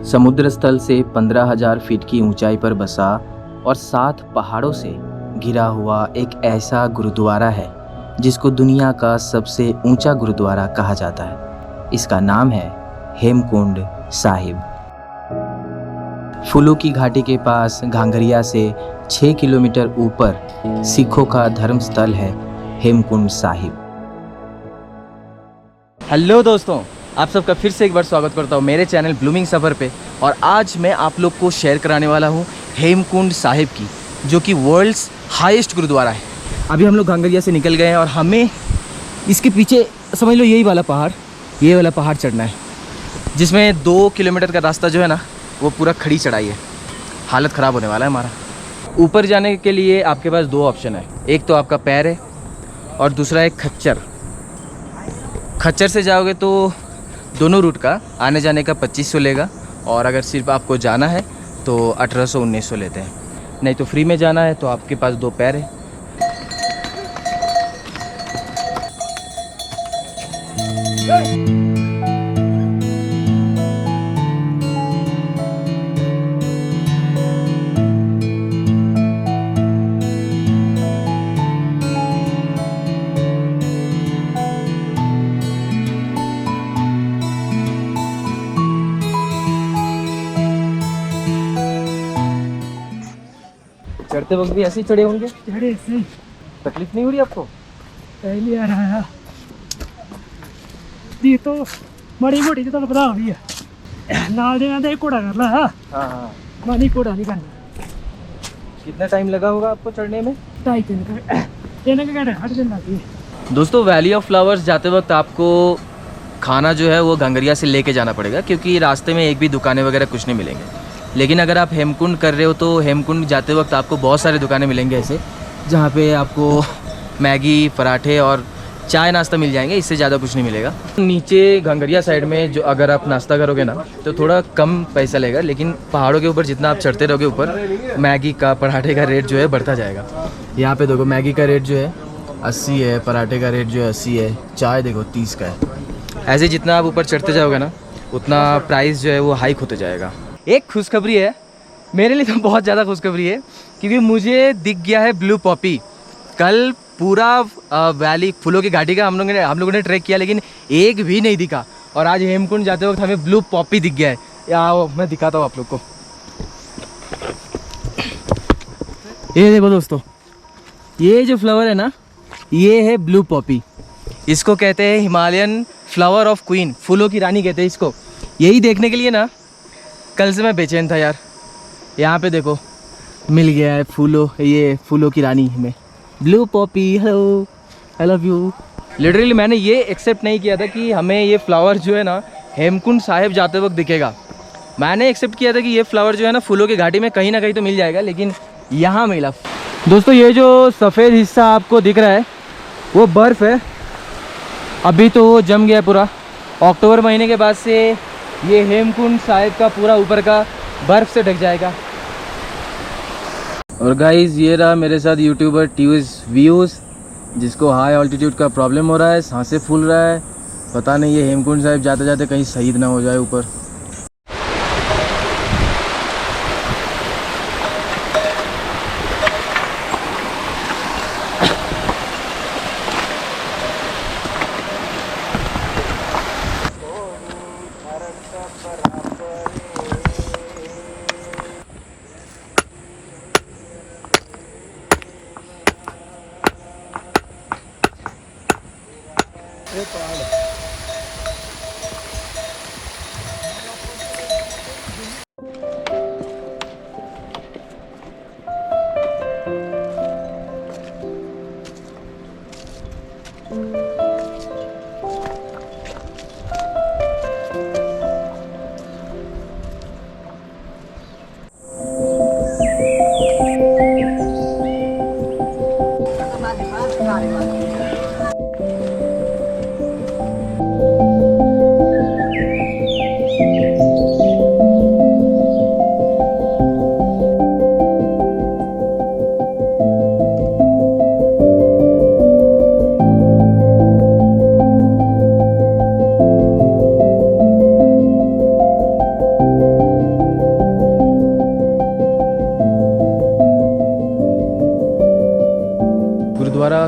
समुद्र स्थल से 15,000 फीट की ऊंचाई पर बसा और 7 पहाड़ों से घिरा हुआ एक ऐसा गुरुद्वारा है जिसको दुनिया का सबसे ऊंचा गुरुद्वारा कहा जाता है। इसका नाम है हेमकुंड साहिब। फूलों की घाटी के पास घांगरिया से 6 किलोमीटर ऊपर सिखों का धर्म स्थल है हेमकुंड साहिब। हेलो दोस्तों, आप सबका फिर से एक बार स्वागत करता हूँ मेरे चैनल ब्लूमिंग सफ़र पे। और आज मैं आप लोग को शेयर कराने वाला हूँ हेमकुंड साहिब की, जो कि वर्ल्ड्स हाईएस्ट गुरुद्वारा है। अभी हम लोग घांगरिया से निकल गए हैं और हमें इसके पीछे समझ लो ये वाला पहाड़ चढ़ना है, जिसमें 2 किलोमीटर का रास्ता जो है ना वो पूरा खड़ी चढ़ाई है। हालत ख़राब होने वाला है हमारा। ऊपर जाने के लिए आपके पास 2 ऑप्शन है, एक तो आपका पैर है और दूसरा है खच्चर से जाओगे तो दोनों रूट का आने जाने का 2500 लेगा, और अगर सिर्फ आपको जाना है तो 1800-1900 लेते हैं। नहीं तो फ्री में जाना है तो आपके पास 2 पैर है। चढ़ते वक्त भी ऐसे ही चढ़े होंगे? चढ़े से तकलीफ नहीं हो रही आपको? पहले आ रहा है दी तो बड़ी मोटी तो बता भी है नाल दे आंदे घोड़ा कर ला। हाँ। मानी घोड़ा नहीं करना। कितना टाइम लगा होगा आपको चढ़ने में? 2.5 घंटे हट जाना चाहिए। दोस्तों, वैली ऑफ फ्लावर्स जाते वक्त आपको खाना जो है वो घांगरिया से लेके जाना पड़ेगा, क्योंकि रास्ते में एक भी दुकानें वगैरह कुछ नहीं मिलेंगे। लेकिन अगर आप हेमकुंड कर रहे हो तो हेमकुंड जाते वक्त आपको बहुत सारी दुकानें मिलेंगे ऐसे, जहाँ पे आपको मैगी, पराठे और चाय नाश्ता मिल जाएंगे। इससे ज़्यादा कुछ नहीं मिलेगा। नीचे घांगरिया साइड में जो अगर आप नाश्ता करोगे ना तो थोड़ा कम पैसा लगेगा, लेकिन पहाड़ों के ऊपर जितना आप चढ़ते रहोगे ऊपर, मैगी का, पराठे का रेट जो है बढ़ता जाएगा। यहाँ पे देखो, मैगी का रेट जो है 80 है, पराठे का रेट जो है 80 है, चाय देखो 30 का है। ऐसे जितना आप ऊपर चढ़ते जाओगे ना उतना प्राइस जो है वो हाइक होते जाएगा। एक खुशखबरी है मेरे लिए तो बहुत ज़्यादा खुशखबरी है, क्योंकि मुझे दिख गया है ब्लू पॉपी। कल पूरा वैली फूलों की घाटी का हम लोगों ने ट्रैक किया, लेकिन एक भी नहीं दिखा। और आज हेमकुंड जाते वक्त हमें ब्लू पॉपी दिख गया है। आओ मैं दिखाता हूँ आप लोग को। ये देखो दोस्तों, ये जो फ्लावर है ना ये है ब्लू पॉपी। इसको कहते हैं हिमालयन फ्लावर ऑफ क्वीन, फूलों की रानी कहते हैं इसको। यही देखने के लिए ना कल से मैं बेचैन था यार। यहाँ पे देखो मिल गया है फूलों की रानी में blue Poppy. Hello, I love you. Literally मैंने ये एक्सेप्ट नहीं किया था कि हमें ये फ्लावर जो है ना हेमकुंड साहिब जाते वक्त दिखेगा। मैंने एक्सेप्ट किया था कि ये फ्लावर जो है ना फूलों की घाटी में कहीं ना कहीं तो मिल जाएगा, लेकिन यहाँ मिला। दोस्तों, ये जो सफ़ेद हिस्सा आपको दिख रहा है वो बर्फ़ है। अभी तो वो जम गया है पूरा। अक्टूबर महीने के बाद से ये हेमकुंड साहिब का पूरा ऊपर का बर्फ़ से ढक जाएगा। और गाइज़, ये रहा मेरे साथ यूट्यूबर व्यूज़, जिसको हाई ऑल्टीट्यूड का प्रॉब्लम हो रहा है, सांसें फूल रहा है। पता नहीं ये हेमकुंड साहिब जाते जाते कहीं शहीद ना हो जाए ऊपर।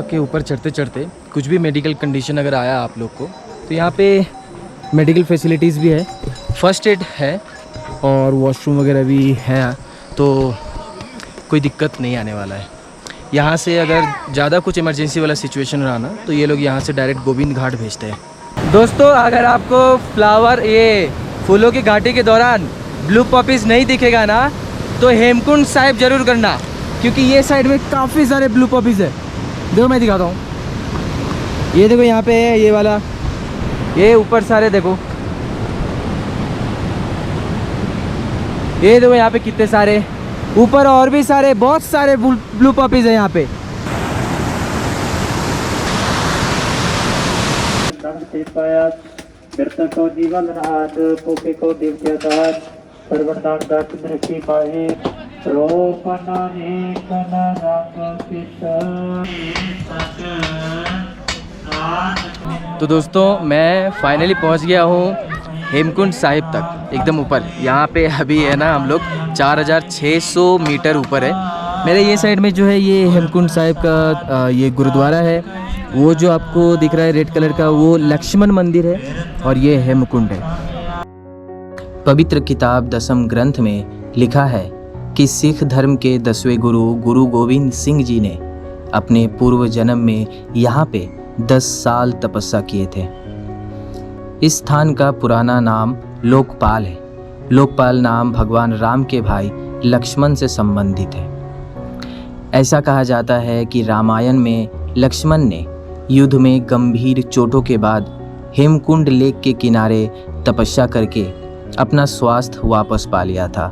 के ऊपर चढ़ते चढ़ते कुछ भी मेडिकल कंडीशन अगर आया आप लोग को तो यहाँ पे मेडिकल फैसिलिटीज़ भी है, फर्स्ट एड है और वॉशरूम वगैरह भी है, तो कोई दिक्कत नहीं आने वाला है। यहाँ से अगर ज़्यादा कुछ इमरजेंसी वाला सिचुएशन रहा ना तो ये लोग यहाँ से डायरेक्ट गोविंद घाट भेजते हैं। दोस्तों अगर आपको फ्लावर ये फूलों की घाटी के दौरान ब्लू पॉपीज़ नहीं दिखेगा ना तो हेमकुंड साहिब ज़रूर करना, क्योंकि ये साइड में काफ़ी सारे ब्लू पॉपीज़ है। देखो मैं दिखाता हूँ, ये देखो यहाँ पे है ये वाला, ये ऊपर सारे देखो, ये देखो यहाँ पे कितने सारे, ऊपर और भी सारे बहुत सारे ब्लू पॉपीज़ है यहाँ पे। मृतक को जीवन रात पोके को दिव्यदान सर्वदान दात दृष्टि पाहे रोपना एक रंग तो दोस्तों मैं फाइनली पहुंच गया हूँ हेमकुंड साहिब तक, एकदम ऊपर। यहाँ पे अभी है ना हम लोग 4600 मीटर ऊपर है। मेरे ये साइड में जो है ये हेमकुंड साहिब का ये गुरुद्वारा है, वो जो आपको दिख रहा है रेड कलर का वो लक्ष्मण मंदिर है और ये हेमकुंड है। पवित्र किताब दसम ग्रंथ में लिखा है कि सिख धर्म के 10वें गुरु गुरु गोविंद सिंह जी ने अपने पूर्व जन्म में यहाँ पे 10 साल तपस्या किए थे। इस स्थान का पुराना नाम लोकपाल है। लोकपाल नाम भगवान राम के भाई लक्ष्मण से संबंधित है। ऐसा कहा जाता है कि रामायण में लक्ष्मण ने युद्ध में गंभीर चोटों के बाद हेमकुंड लेक के किनारे तपस्या करके अपना स्वास्थ्य वापस पा लिया था।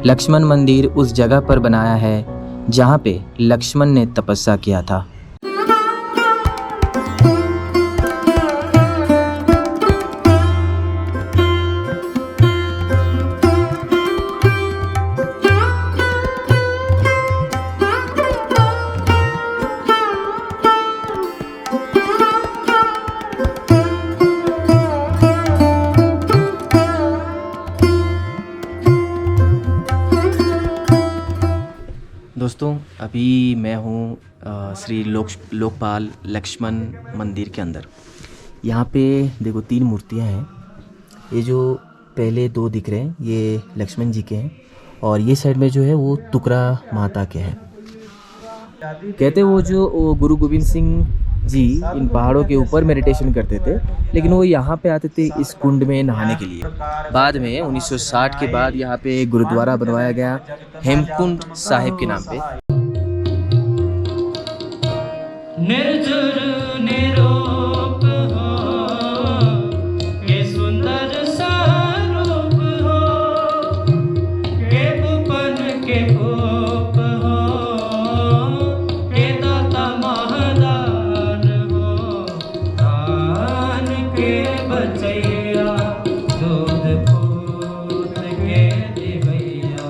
लक्ष्मण मंदिर उस जगह पर बनाया है जहाँ पे लक्ष्मण ने तपस्या किया था। दोस्तों अभी मैं हूँ श्री लोकपाल लक्ष्मण मंदिर के अंदर। यहाँ पे देखो 3 मूर्तियाँ हैं। ये जो पहले 2 दिख रहे हैं ये लक्ष्मण जी के हैं और ये साइड में जो है वो तुकरा माता के हैं। कहते वो जो गुरु गोविंद सिंह जी इन पहाड़ों के ऊपर मेडिटेशन करते थे, लेकिन वो यहाँ पे आते थे इस कुंड में नहाने के लिए। बाद में 1960 के बाद यहाँ पे गुरुद्वारा बनवाया गया हेमकुंड साहिब के नाम पे। निर्जर निरोप हो के सुंदर स्वरूप हो के भूपन के भूप हो के दाता महादान हो दान के बचैया दूध पूत के दिवैया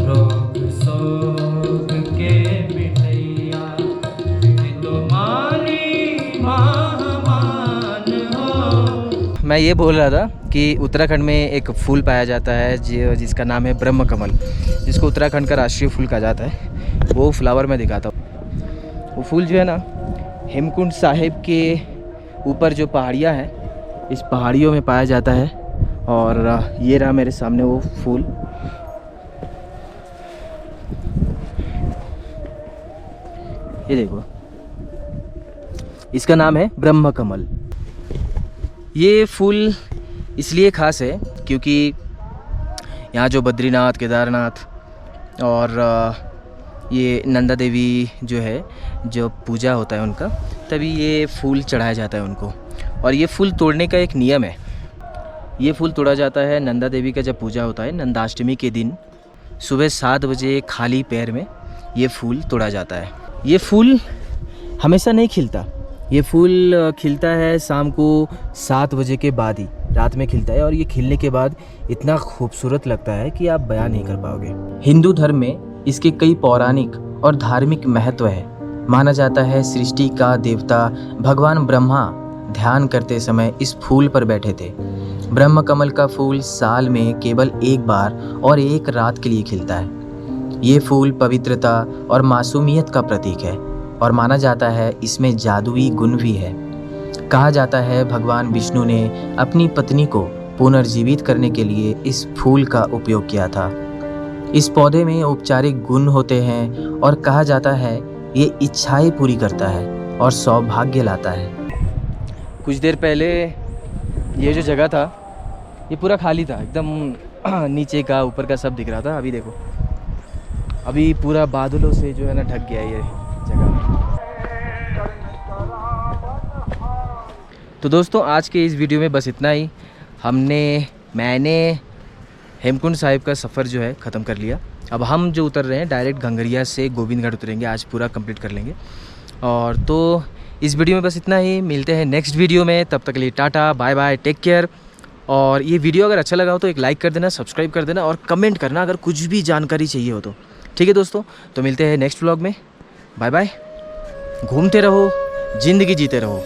रोग शोक के मिटैया मैं ये बोल रहा था कि उत्तराखंड में एक फूल पाया जाता है जिसका नाम है ब्रह्म कमल, जिसको उत्तराखंड का राष्ट्रीय फूल कहा जाता है। वो फ्लावर मैं दिखाता हूँ। वो फूल जो है ना हेमकुंड साहिब के ऊपर जो पहाड़ियाँ हैं इस पहाड़ियों में पाया जाता है। और ये रहा मेरे सामने वो फूल। ये देखो, इसका नाम है ब्रह्म कमल। ये फूल इसलिए ख़ास है क्योंकि यहाँ जो बद्रीनाथ, केदारनाथ और ये नंदा देवी जो है, जो पूजा होता है उनका, तभी ये फूल चढ़ाया जाता है उनको। और ये फूल तोड़ने का एक नियम है। ये फूल तोड़ा जाता है नंदा देवी का जब पूजा होता है, नंदाष्टमी के दिन सुबह 7 बजे खाली पैर में ये फूल तोड़ा जाता है। ये फूल हमेशा नहीं खिलता, ये फूल खिलता है शाम को 7 बजे के बाद ही, रात में खिलता है। और ये खिलने के बाद इतना खूबसूरत लगता है कि आप बयान नहीं कर पाओगे। हिंदू धर्म में इसके कई पौराणिक और धार्मिक महत्व है। माना जाता है सृष्टि का देवता भगवान ब्रह्मा ध्यान करते समय इस फूल पर बैठे थे ब्रह्म कमल का फूल साल में केवल एक बार और एक रात के लिए खिलता है। ये फूल पवित्रता और मासूमियत का प्रतीक है और माना जाता है इसमें जादुई गुण भी है। कहा जाता है भगवान विष्णु ने अपनी पत्नी को पुनर्जीवित करने के लिए इस फूल का उपयोग किया था। इस पौधे में औपचारिक गुण होते हैं और कहा जाता है ये इच्छाएं पूरी करता है और सौभाग्य लाता है। कुछ देर पहले ये जो जगह था ये पूरा खाली था, एकदम नीचे का ऊपर का सब दिख रहा था। अभी देखो, अभी पूरा बादलों से जो है ना ढक गया ये जगह। तो दोस्तों आज के इस वीडियो में बस इतना ही। मैंने हेमकुंड साहिब का सफ़र जो है ख़त्म कर लिया। अब हम जो उतर रहे हैं डायरेक्ट घंगरिया से गोविंदगढ़ उतरेंगे, आज पूरा कंप्लीट कर लेंगे। और तो इस वीडियो में बस इतना ही, मिलते हैं नेक्स्ट वीडियो में। तब तक के लिए tata bye bye, take care. और ये वीडियो अगर अच्छा लगा हो तो एक लाइक कर देना, सब्सक्राइब कर देना और कमेंट करना अगर कुछ भी जानकारी चाहिए हो तो। ठीक है दोस्तों, तो मिलते हैं नेक्स्ट व्लॉग में। बाय बाय, घूमते रहो, ज़िंदगी जीते रहो।